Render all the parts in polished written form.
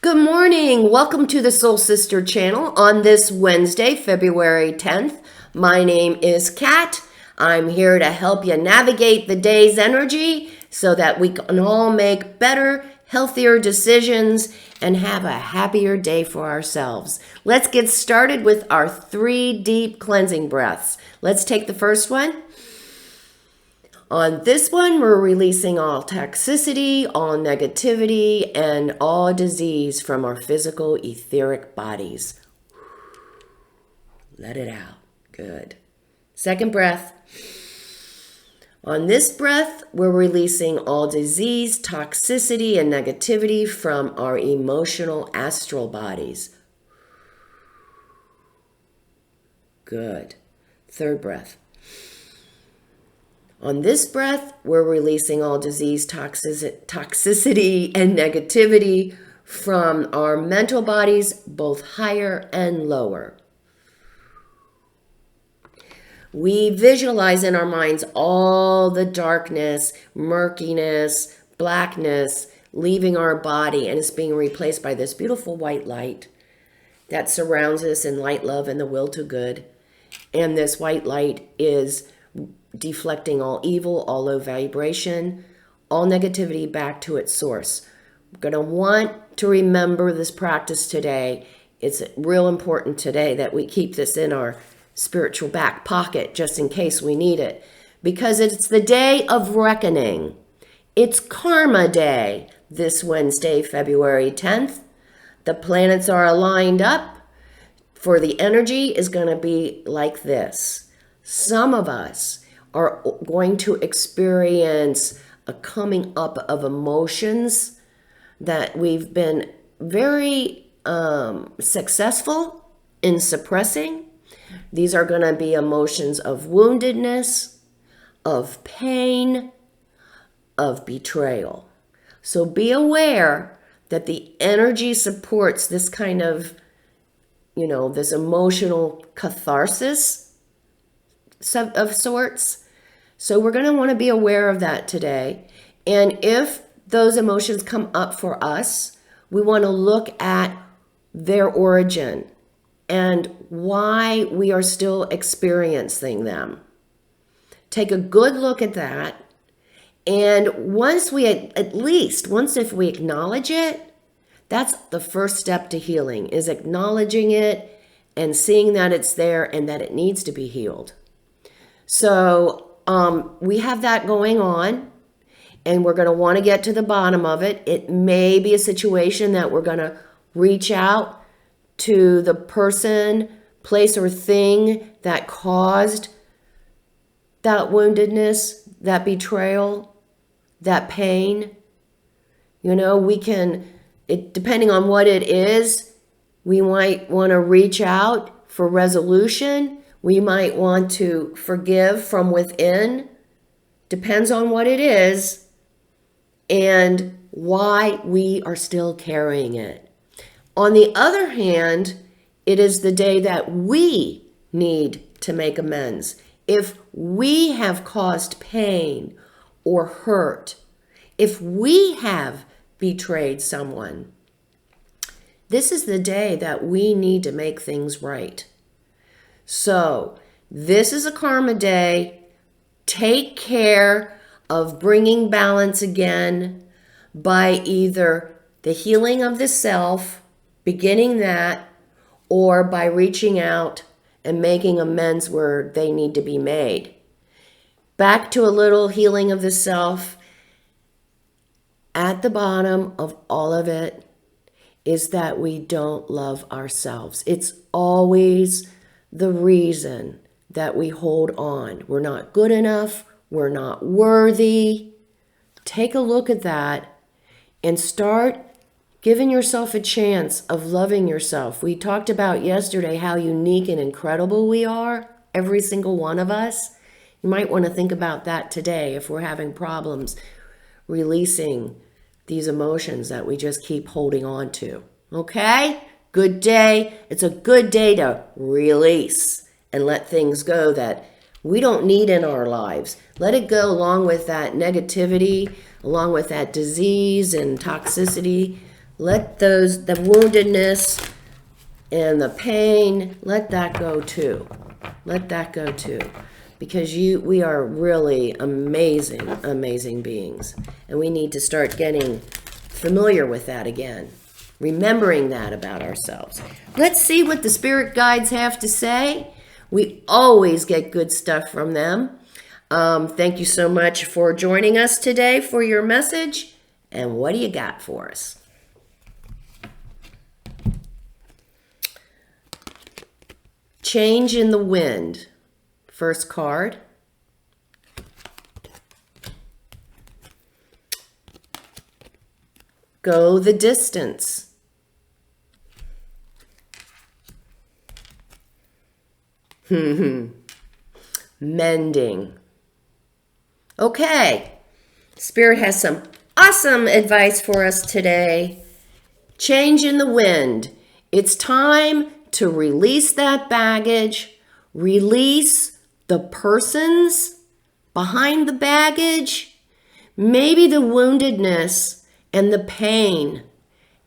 Good morning. Welcome to the Soul Sister channel on this Wednesday, February 10th. My name is Kat. I'm here to help you navigate the day's energy so that we can all make better, healthier decisions and have a happier day for ourselves. Let's get started with our 3 deep cleansing breaths. Let's take the first one. On this one, we're releasing all toxicity, all negativity, and all disease from our physical etheric bodies. Let it out. Good. Second breath. On this breath, we're releasing all disease, toxicity, and negativity from our emotional astral bodies. Good. Third breath. On this breath, we're releasing all disease, toxicity, and negativity from our mental bodies, both higher and lower. We visualize in our minds all the darkness, murkiness, blackness leaving our body, and it's being replaced by this beautiful white light that surrounds us in light, love, and the will to good. And this white light is deflecting all evil, all low vibration, all negativity back to its source. We're going to want to remember this practice today. It's real important today that we keep this in our spiritual back pocket just in case we need it, because it's the day of reckoning. It's Karma Day this Wednesday, February 10th. The planets are aligned up for the energy is going to be like this. Some of us are going to experience a coming up of emotions that we've been very successful in suppressing. These are going to be emotions of woundedness, of pain, of betrayal. So be aware that the energy supports this kind of, this emotional catharsis of sorts. So we're going to want to be aware of that today. And if those emotions come up for us, we want to look at their origin and why we are still experiencing them. Take a good look at that. And once if we acknowledge it, that's the first step to healing, is acknowledging it and seeing that it's there and that it needs to be healed. So we have that going on, and we're going to want to get to the bottom of it. It may be a situation that we're going to reach out to the person, place, or thing that caused that woundedness, that betrayal, that pain. Depending on what it is, we might want to reach out for resolution. We might want to forgive from within. Depends on what it is and why we are still carrying it. On the other hand, it is the day that we need to make amends. If we have caused pain or hurt, if we have betrayed someone, this is the day that we need to make things right. So this is a karma day. Take care of bringing balance again by either the healing of the self, beginning that, or by reaching out and making amends where they need to be made. Back to a little healing of the self. At the bottom of all of it is that we don't love ourselves. It's always the reason that we hold on. We're not good enough. We're not worthy. Take a look at that and start giving yourself a chance of loving yourself. We talked about yesterday how unique and incredible we are, every single one of us. You might want to think about that today if we're having problems releasing these emotions that we just keep holding on to. Okay? Good day. It's a good day to release and let things go that we don't need in our lives. Let it go along with that negativity, along with that disease and toxicity. Let the woundedness and the pain, let that go too. Let that go too. Because we are really amazing, amazing beings. And we need to start getting familiar with that again. Remembering that about ourselves. Let's see what the spirit guides have to say. We always get good stuff from them. Thank you so much for joining us today for your message. And what do you got for us? Change in the wind. First card. Go the distance. Mending. Okay. Spirit has some awesome advice for us today. Change in the wind. It's time to release that baggage, release the persons behind the baggage, maybe the woundedness and the pain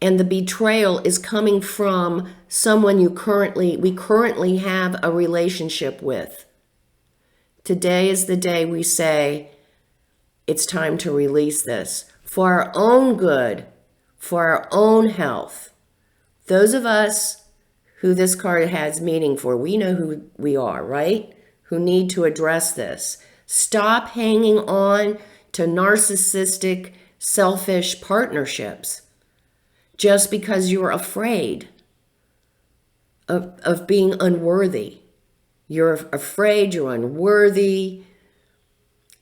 and the betrayal is coming from someone we currently have a relationship with. Today is the day we say, it's time to release this for our own good, for our own health. Those of us who this card has meaning for, we know who we are, right? Who need to address this. Stop hanging on to narcissistic, selfish partnerships just because you're afraid of being unworthy. You're afraid, you're unworthy.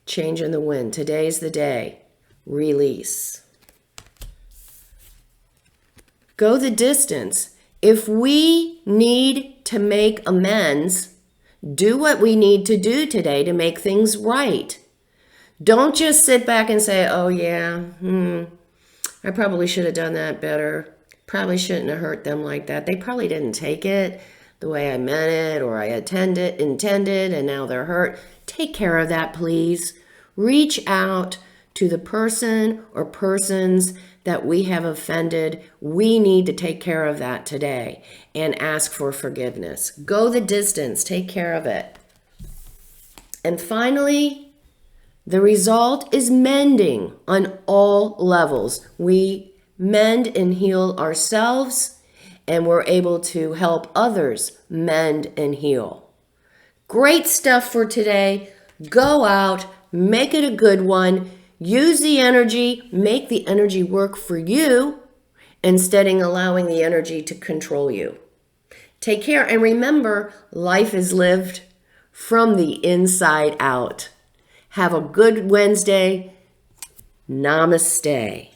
Change in the wind. Today's the day. Release. Go the distance. If we need to make amends, do what we need to do today to make things right. Don't just sit back and say, oh yeah, I probably should have done that better. Probably shouldn't have hurt them like that. They probably didn't take it the way I meant it or I intended, and now they're hurt. Take care of that, please. Reach out to the person or persons that we have offended. We need to take care of that today and ask for forgiveness. Go the distance. Take care of it. And finally, the result is mending on all levels. We mend and heal ourselves, and we're able to help others mend and heal. Great stuff for today. Go out, make it a good one. Use the energy, make the energy work for you instead of allowing the energy to control you. Take care, and remember, life is lived from the inside out. Have a good Wednesday. Namaste.